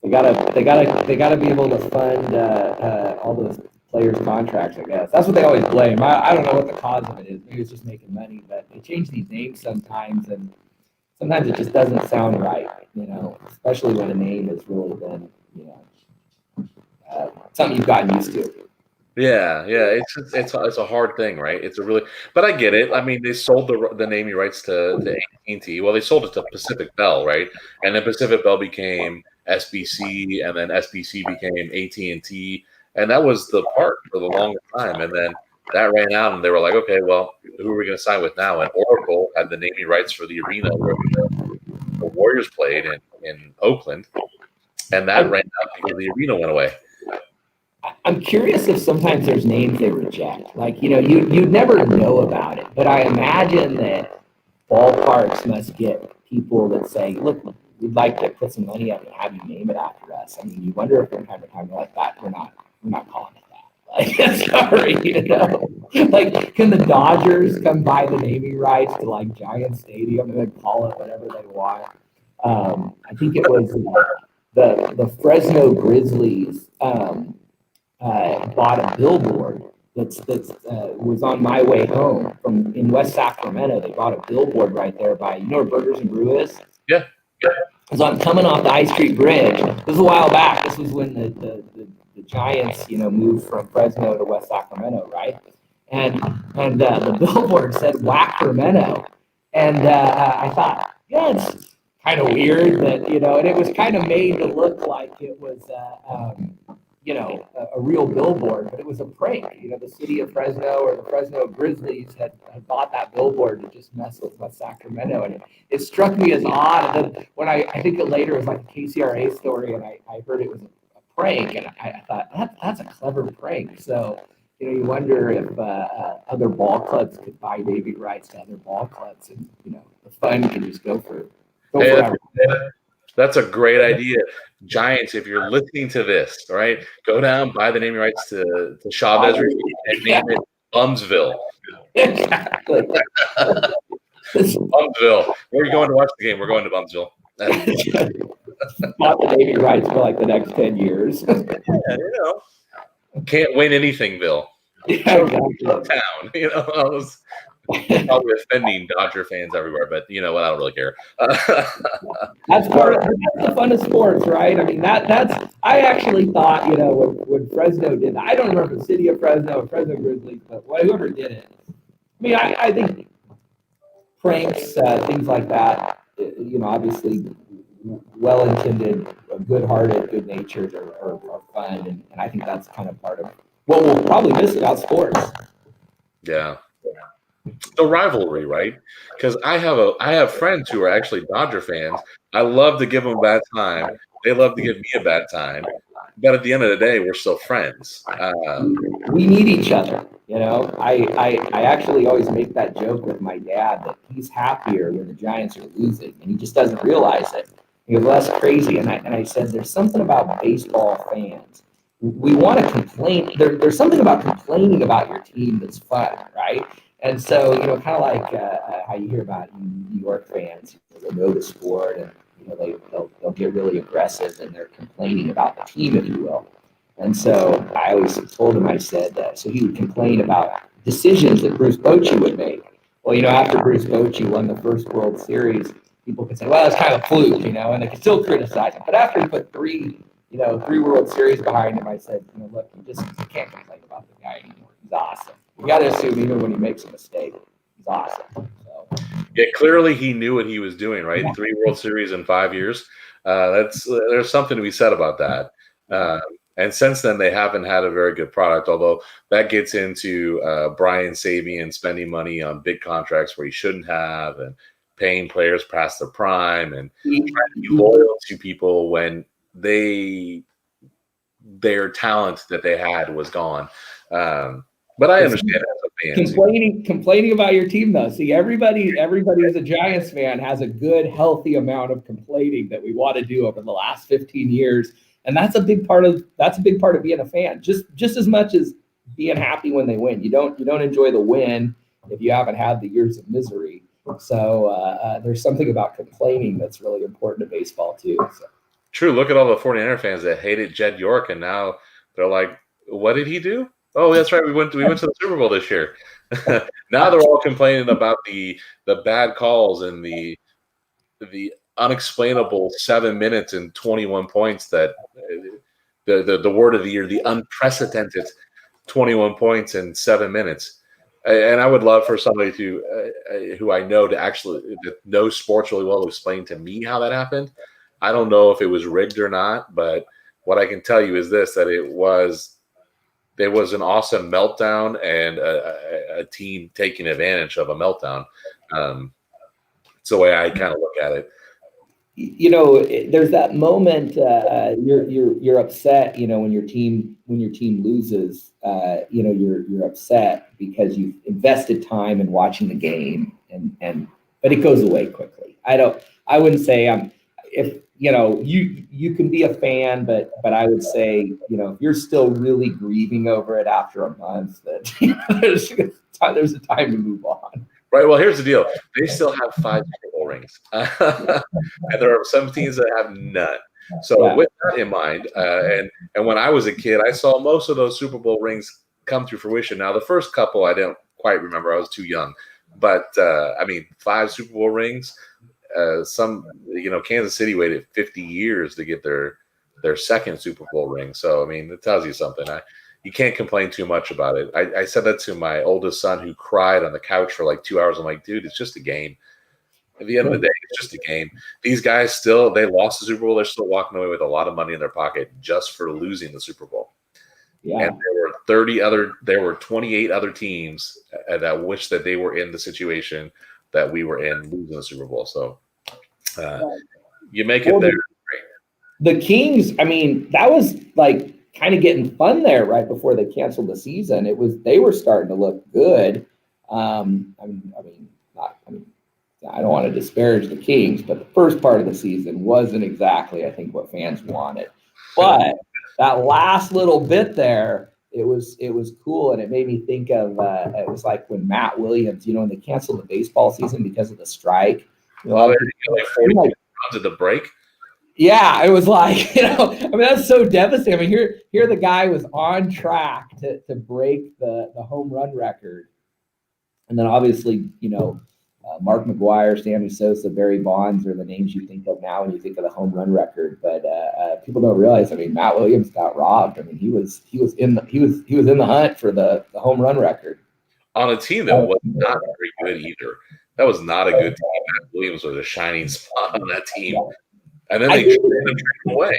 they gotta be able to fund all those players' contracts. I guess that's what they always blame. I don't know what the cause of it is. Maybe it's just making money, but they change these names sometimes, and sometimes it just doesn't sound right. Especially when a name has really been something you've gotten used to. Yeah, it's a hard thing, right? But I get it. I mean, they sold the naming rights to AT&T. Well, they sold it to Pacific Bell, right? And then Pacific Bell became SBC, and then SBC became AT&T, and that was the park for the longest time. And then that ran out, and they were like, okay, well, who are we going to sign with now? And Oracle had the naming rights for the arena where the Warriors played in Oakland, and that ran out because the arena went away. I'm curious if sometimes there's names they reject. Like, you'd never know about it, but I imagine that ballparks must get people that say, look, we'd like to put some money up and have you name it after us. I mean, you wonder if from time to time they're like that. We're not calling it that. Like, sorry, Like, can the Dodgers come buy the naming rights to like Giant Stadium and then call it whatever they want? I think it was the Fresno Grizzlies bought a billboard that's was on my way home from in West Sacramento. They bought a billboard right there by where Burgers and Brew is. Yeah. So I'm coming off the High Street Bridge. This was a while back. This was when the Giants moved from Fresno to West Sacramento, right? And the billboard said Wacramento, and I thought, it's kind of weird that and it was kind of made to look like it was a real billboard, but it was a prank. The city of Fresno or the Fresno Grizzlies had bought that billboard to just mess with West Sacramento. And it struck me as odd. And then when I think it later was like a KCRA story, and I heard it was a prank, and I thought, that's a clever prank. So, you wonder if other ball clubs could buy naming rights to other ball clubs, and, the fun can just go forever. That's a great idea. Giants, if you're listening to this, all right, go down, buy the naming rights to Chavez and name it Bumsville. Exactly. Bumsville. Where are you going to watch the game? We're going to Bumsville. Bought the naming rights for like the next 10 years. Can't win anything, Bill. Yeah, exactly. Town. Probably offending Dodger fans everywhere, but you know what? I don't really care. That's the fun of sports, right? I mean, I actually thought, when Fresno did that, I don't remember the city of Fresno or Fresno Grizzlies, but whoever did it. I mean, I think pranks, things like that, obviously well-intended, good-hearted, good-natured are fun, and I think that's kind of part of what we'll probably miss about sports. Yeah. The rivalry, right? Because I have friends who are actually Dodger fans. I love to give them a bad time. They love to give me a bad time. But at the end of the day, we're still friends. We need each other. I actually always make that joke with my dad that he's happier when the Giants are losing, and he just doesn't realize it. He goes, well, that's crazy. And I said, there's something about baseball fans. We want to complain. There's something about complaining about your team that's fun, right? And so, kind of like how you hear about New York fans, they know the sport, and they'll get really aggressive, and they're complaining about the team, if you will. And so I always told him, I said, so he would complain about decisions that Bruce Bochy would make. Well, after Bruce Bochy won the first World Series, people could say, well, it's kind of a fluke, and they could still criticize him. But after he put three World Series behind him, I said, look, you can't complain about the guy anymore. He's awesome. You got to assume even when he makes a mistake, he's awesome. So. Yeah, clearly he knew what he was doing, right? Yeah. 3 World Series in 5 years. There's something to be said about that. And since then, they haven't had a very good product, although that gets into Brian Sabean spending money on big contracts where he shouldn't have, and paying players past their prime, and trying to be loyal to people when their talent that they had was gone. But I understand as a fan. Complaining about your team, though. See, everybody who's a Giants fan has a good, healthy amount of complaining that we want to do over the last 15 years. And that's a big part of being a fan. Just as much as being happy when they win. You don't enjoy the win if you haven't had the years of misery. So there's something about complaining that's really important to baseball too. So. True. Look at all the 49er fans that hated Jed York, and now they're like, "What did he do? Oh, that's right. We went to the Super Bowl this year." Now they're all complaining about the bad calls and the unexplainable 7 minutes and 21 points that the word of the year, the unprecedented 21 points in 7 minutes. And I would love for somebody to who I know to actually know sports really well to explain to me how that happened. I don't know if it was rigged or not, but what I can tell you is this: that it was an awesome meltdown and a team taking advantage of a meltdown. It's the way I kind of look at it. There's that moment you're upset. When your team loses, you're upset because you've invested time in watching the game, but it goes away quickly. I wouldn't say you can be a fan, but I would say, if you're still really grieving over it after a month, that there's a time to move on. Right. Well, here's the deal. They still have 5 Super Bowl rings. And there are some teams that have none. So with that in mind, and when I was a kid, I saw most of those Super Bowl rings come to fruition. Now, the first couple, I didn't quite remember. I was too young. But, 5 Super Bowl rings. Kansas City waited 50 years to get their second Super Bowl ring. So, it tells you something. You can't complain too much about it. I said that to my oldest son, who cried on the couch for like 2 hours. I'm like, dude, it's just a game. At the end of the day, it's just a game. These guys still, they lost the Super Bowl. They're still walking away with a lot of money in their pocket just for losing the Super Bowl. Yeah. And there were 28 other teams that wish that they were in the situation that we were in, losing the Super Bowl. So you make it there. The Kings, I mean, that was like kind of getting fun there right before they canceled the season. They were starting to look good. I don't want to disparage the Kings, but the first part of the season wasn't exactly, I think, what fans wanted. But that last little bit there, it was cool, and it made me think of it was like when Matt Williams, when they canceled the baseball season because of the strike. Like 40 runs at the break. Yeah, it was like, that's so devastating. I mean, here the guy was on track to break the home run record. And then obviously, Mark McGwire, Sammy Sosa, Barry Bonds are the names you think of now when you think of the home run record. But people don't realize, I mean, Matt Williams got robbed. I mean, he was in the hunt for the home run record. On a team that was not very good either. That was not a good team. Matt Williams was a shining spot on that team. And then they traded him away.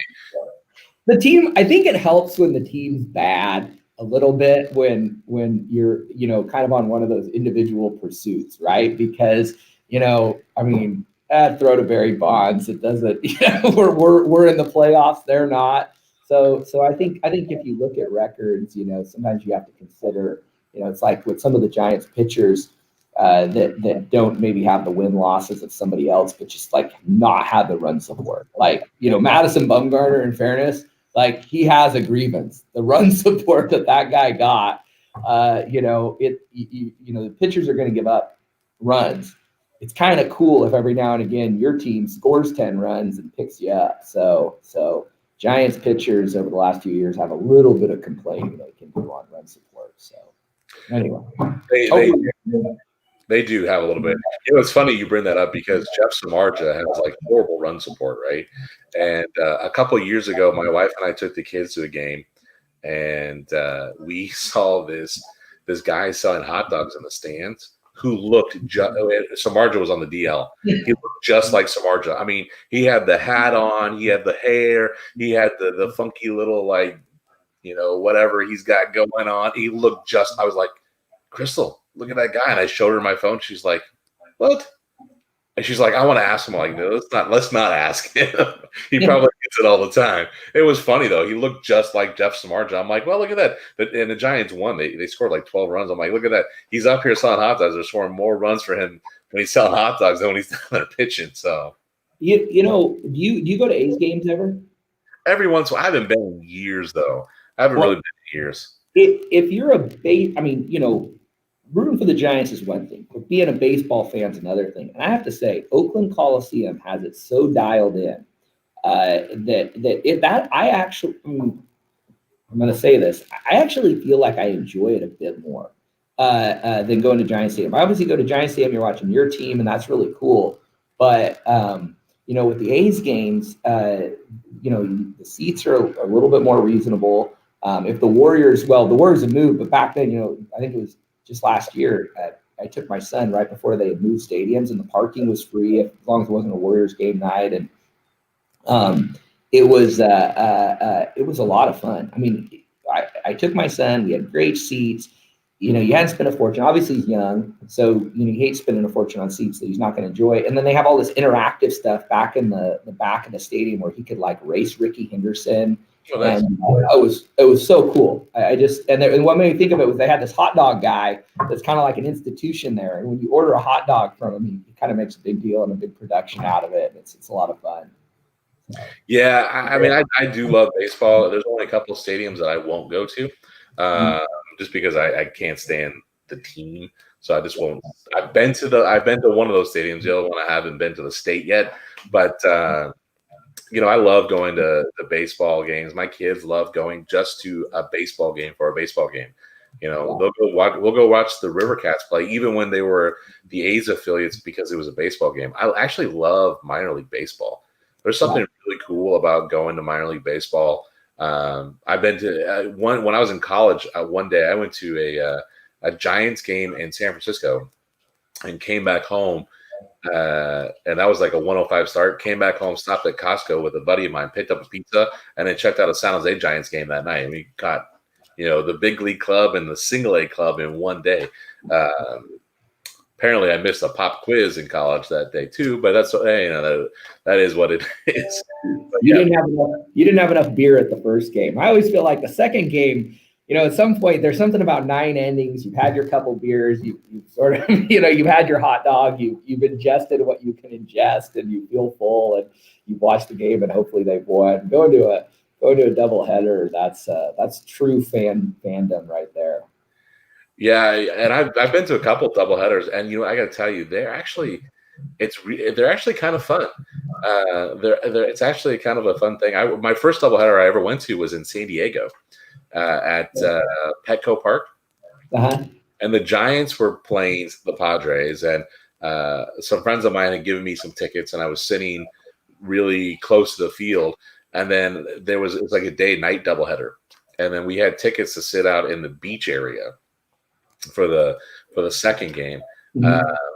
The team, I think it helps when the team's bad a little bit when you're, kind of on one of those individual pursuits, right? Because, I mean, throw to Barry Bonds. It doesn't, we're in the playoffs. They're not. So I think if you look at records, sometimes you have to consider, it's like with some of the Giants pitchers, that don't maybe have the win losses of somebody else, but just like not have the run support. Like, Madison Bumgarner, in fairness, like he has a grievance. The run support that guy got, the pitchers are going to give up runs. It's kind of cool if every now and again your team scores 10 runs and picks you up. So Giants pitchers over the last few years have a little bit of complaining they can do on run support. So anyway, they do have a little bit. It's funny you bring that up because Jeff Samardzija has like horrible run support, right? And a couple of years ago, my wife and I took the kids to a game, and we saw this guy selling hot dogs in the stands who looked Samardzija was on the DL. He looked just like Samardzija. I mean, he had the hat on, he had the hair, he had the funky little whatever he's got going on. He looked just. I was like, Crystal, look at that guy. And I showed her my phone. She's like, what? And she's like, I want to ask him. I'm like, no, let's not ask him. He probably gets it all the time. It was funny though. He looked just like Jeff Samardzija. I'm like, well, look at that. And the Giants won. They scored like 12 runs. I'm like, look at that. He's up here selling hot dogs. They're scoring more runs for him when he's selling hot dogs than when he's down there pitching. So do you go to A's games ever? Every once in a while. I haven't been in years though. I haven't really been in years. If you're rooting for the Giants is one thing, but being a baseball fan is another thing. And I have to say, Oakland Coliseum has it so dialed in I'm going to say this. I actually feel like I enjoy it a bit more than going to Giants Stadium. I obviously go to Giants Stadium, you're watching your team, and that's really cool. But with the A's games, the seats are a little bit more reasonable. If the Warriors have moved, but back then, I think it was just last year, I took my son right before they had moved stadiums, and the parking was free as long as it wasn't a Warriors game night. And it was a lot of fun. I mean, I took my son. We had great seats. You hadn't spent a fortune. Obviously, he's young, so you hate spending a fortune on seats that he's not going to enjoy. And then they have all this interactive stuff back in the back of the stadium where he could like race Ricky Henderson. And it was so cool. And what made me think of it was they had this hot dog guy that's kind of like an institution there. And when you order a hot dog from him, he kind of makes a big deal and a big production out of it. It's a lot of fun. Yeah, I mean, I do love baseball. There's only a couple of stadiums that I won't go to, just because I can't stand the team. So I just won't. I've been to one of those stadiums. The other one I haven't been to the state yet, but. I love going to the baseball games. My kids love going just to a baseball game for a baseball game. We'll go watch the River Cats play, even when they were the A's affiliates, because it was a baseball game. I actually love minor league baseball. There's something really cool about going to minor league baseball. I've been to when I was in college. One day I went to a Giants game in San Francisco and came back home. And that was like a 105 start. Came back home, stopped at Costco with a buddy of mine, picked up a pizza, and then checked out a San Jose Giants game that night. And we got, the big league club and the single A club in one day. Apparently, I missed a pop quiz in college that day too, but that's that is what it is. But you didn't have enough beer at the first game. I always feel like the second game, at some point there's something about 9 innings. You've had your couple beers, you've sort of, you've had your hot dog, you've ingested what you can ingest, and you feel full, and you've watched the game, and hopefully they've won. Going to a doubleheader, that's true fandom right there. Yeah, and I've been to a couple of doubleheaders, and I got to tell you, they're actually kind of fun. It's actually kind of a fun thing. My first doubleheader I ever went to was in San Diego at Petco Park, and the Giants were playing the Padres, and some friends of mine had given me some tickets, and I was sitting really close to the field, and then it was like a day-night doubleheader, and then we had tickets to sit out in the beach area for the second game,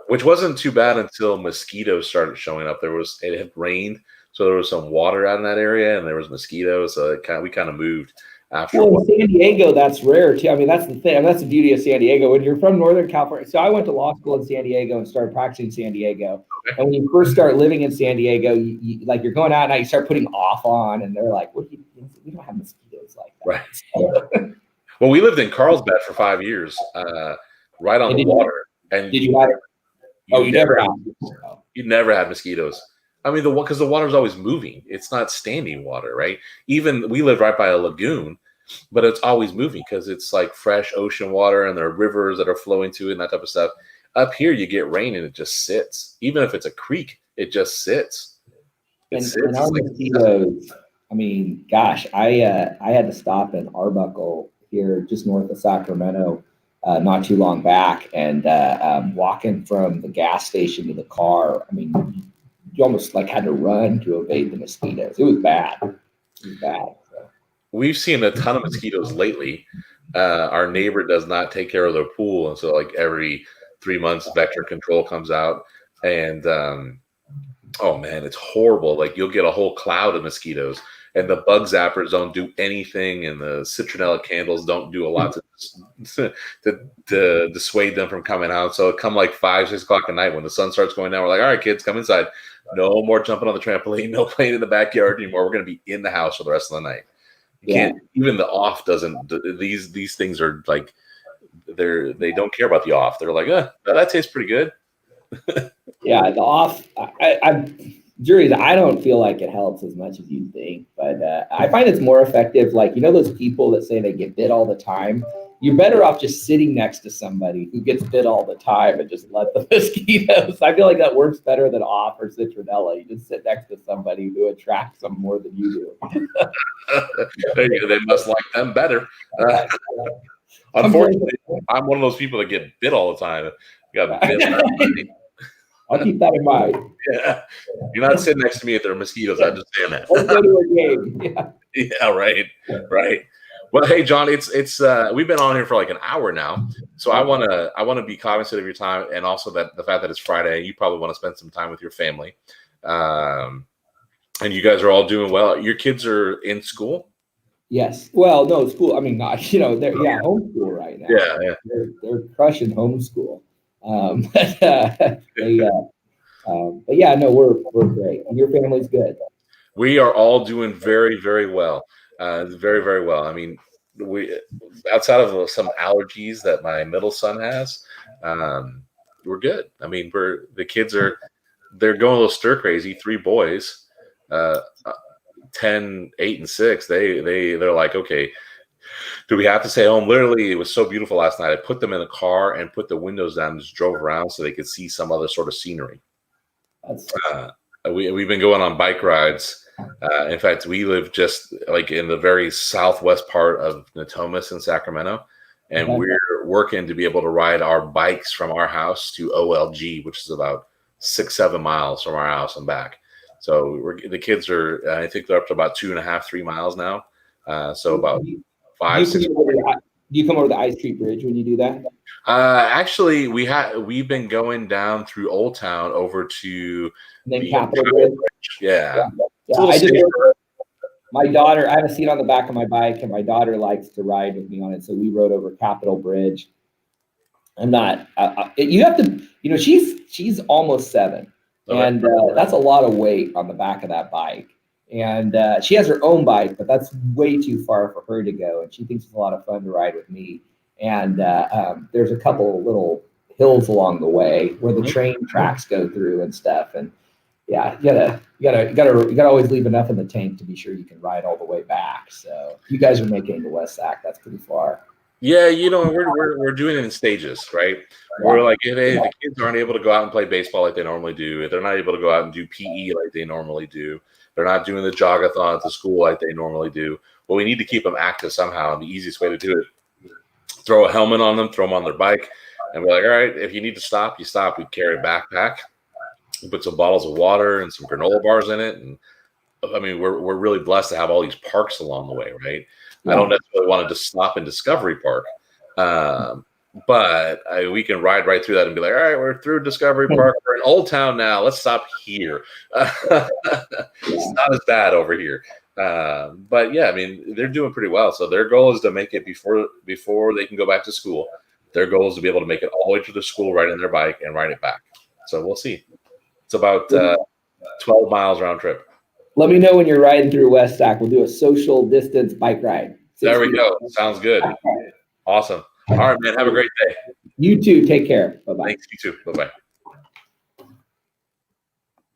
which wasn't too bad until mosquitoes started showing up. It had rained, so there was some water out in that area, and there was mosquitoes. So we kind of moved after. Well, in San Diego, that's rare too. I mean, that's the thing. That's the beauty of San Diego. When you're from Northern California, so I went to law school in San Diego and started practicing in San Diego. Okay. And when you first start living in San Diego, you're going out and you start putting off on, and they're like, "What do you? We don't have mosquitoes like that." Right. Well, we lived in Carlsbad for 5 years, right on the water. And did you have? You never had. You never had mosquitoes. I mean, because the water's always moving. It's not standing water, right? Even we live right by a lagoon, but it's always moving because it's like fresh ocean water, and there are rivers that are flowing to it and that type of stuff. Up here, you get rain and it just sits. Even if it's a creek, it just sits. And our mosquitoes. I mean, gosh, I had to stop in Arbuckle here, just north of Sacramento, not too long back, and walking from the gas station to the car. I mean, you almost had to run to evade the mosquitoes. It was bad. So. We've seen a ton of mosquitoes lately. Our neighbor does not take care of their pool, and so every 3 months, vector control comes out, and oh man, it's horrible. You'll get a whole cloud of mosquitoes. And the bug zappers don't do anything, and the citronella candles don't do a lot to dissuade them from coming out. So it come 5, 6 o'clock at night when the sun starts going down. We're like, all right, kids, come inside. No more jumping on the trampoline. No playing in the backyard anymore. We're going to be in the house for the rest of the night. You can't. Even the off doesn't. These things are they don't care about the off. They're like, that tastes pretty good. Yeah, the off. Juries, I don't feel like it helps as much as you think, but I find it's more effective. Those people that say they get bit all the time, you're better off just sitting next to somebody who gets bit all the time and just let the mosquitoes. I feel like that works better than off or citronella. You just sit next to somebody who attracts them more than you do. They must like them better. Unfortunately, I'm one of those people that get bit all the time. Got bit. I'll keep that in mind. Yeah, you're not sitting next to me if there are mosquitoes. I understand that. Let's go to a game. Yeah, right. Well, hey, John, it's we've been on here for an hour now, so I want to be cognizant of your time, and also that the fact that it's Friday, you probably want to spend some time with your family, and you guys are all doing well. Your kids are in school. Yes. Well, no school. I mean, they're homeschool right now. Yeah. They're crushing homeschool. But yeah, no, we're great, and your family's good. We are all doing very, very well. Very, very well. I mean, we outside of some allergies that my middle son has, we're good. I mean, they're going a little stir crazy. 3 boys, 10, 8, and 6. They're like, okay, do we have to stay home? Literally, it was so beautiful last night. I put them in a car and put the windows down and just drove around so they could see some other sort of scenery. We've been going on bike rides. In fact, we live just in the very southwest part of Natomas in Sacramento, and we're working to be able to ride our bikes from our house to OLG, which is about 6-7 miles from our house and back. So the kids are, I think they're up to about 2.5-3 miles now. So about 5-6. Do you come over the Ice Street Bridge when you do that? Actually, we've been going down through Old Town over to And then the Capitol Bridge? Yeah. Yeah, my daughter, I have a seat on the back of my bike, and my daughter likes to ride with me on it. So we rode over Capitol Bridge. I'm not, you have to, she's almost 7. Okay. And that's a lot of weight on the back of that bike. And she has her own bike, but that's way too far for her to go. And she thinks it's a lot of fun to ride with me. And there's a couple little hills along the way where the train tracks go through and stuff. And yeah, you gotta always leave enough in the tank to be sure you can ride all the way back. So if you guys are making it to West Sac, that's pretty far. Yeah, we're doing it in stages, right? We're like, if the kids aren't able to go out and play baseball like they normally do, if they're not able to go out and do PE like they normally do, they're not doing the jogathon at the school like they normally do. Well, we need to keep them active somehow. And the easiest way to do it, throw a helmet on them, throw them on their bike, and we're like, all right, if you need to stop, you stop. We carry a backpack, we put some bottles of water and some granola bars in it, and I mean, we're really blessed to have all these parks along the way, right? Yeah. I don't necessarily want to just stop in Discovery Park, but we can ride right through that and be like, all right, we're through Discovery Park. We're in Old Town now. Let's stop here. It's not as bad over here. But yeah, I mean, they're doing pretty well. So their goal is to make it before they can go back to school. Their goal is to be able to make it all the way to the school, ride on their bike, and ride it back. So we'll see. It's about 12 miles round trip. Let me know when you're riding through West Sac. We'll do a social distance bike ride. There we go. Sounds good. Awesome. All right, man. Have a great day. You too. Take care. Bye-bye. Thanks. You too. Bye-bye.